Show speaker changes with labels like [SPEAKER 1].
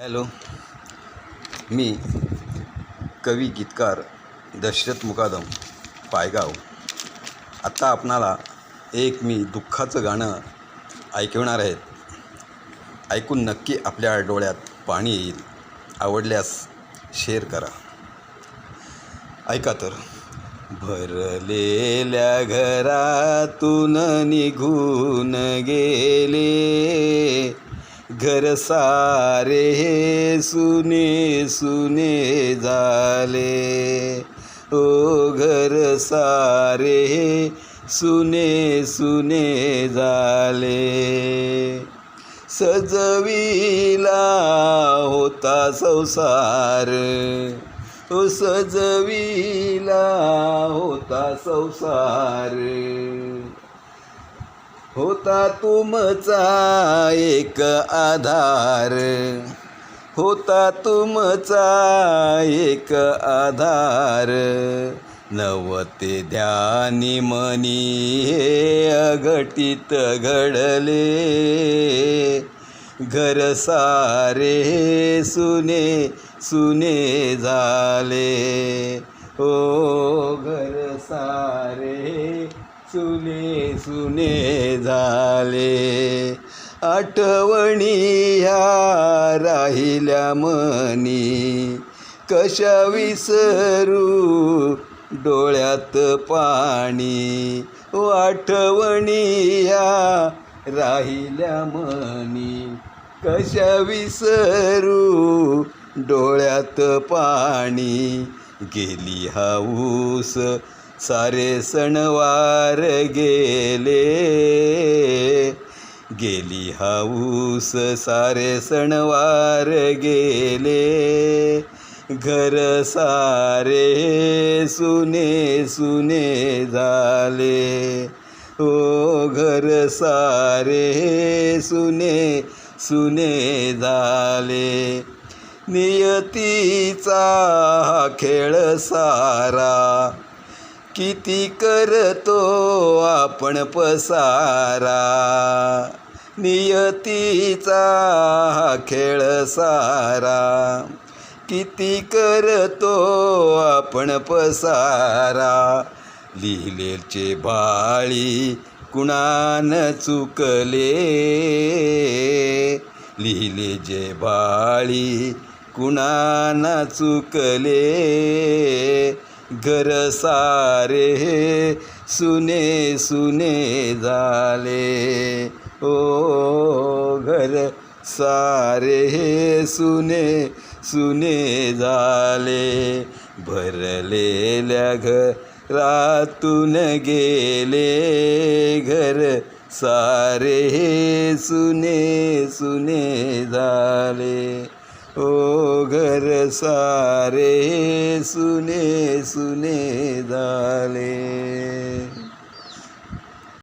[SPEAKER 1] Hello, मी कवी गीतकार दशरथ मुकादम पायगाव. आत्ता आपणाला एक मी दुःखाचं गाणं ऐकवणार आहेत. ऐकून नक्की आपल्या डोळ्यात पाणी येईल. आवडल्यास शेअर करा. ऐका तर. भरलेल्या घरातून निघून गेले, घर सारे सुने सुने झाले. ओ घर सारे सुने सुने झाले. सजविला होता संसार, ओ सजविला होता संसार. होता तुमचा एक आधार, होता तुमचा एक आधार. नवते ध्यानी मनी हे अघटित घडले, घर सारे सुने सुने झाले. ओ घर सारे सुने सुने झाले. आठवणी ह्या राहिल्या मनी, कशा विसरू डोळ्यात पाणी. ओ आठवणी ह्या राहिल्या मनी, कशा विसरू डोळ्यात पाणी. गेली हाऊस सारे सणवार गेले, गेली हाऊस सारे सणवार गेले. घर सारे सुने सुने झाले. ओ घर सारे सुने सुने झाले. नियतीचा खेळ सारा, किती करतो आपण पसारा. नियतीचा खेळ सारा, किती करतो आपण पसारा. लिहिलेचे भाळी कुणान चुकले, लिहिले जे भाळी कुणाना चुकले. घर सारे सुने सुने झाले. ओ घर सारे सुने सुने झाले. भरलेल्या घरातून गेले, घर सारे सुने सुने झाले. ओ घर सारे सुने सुने झाले.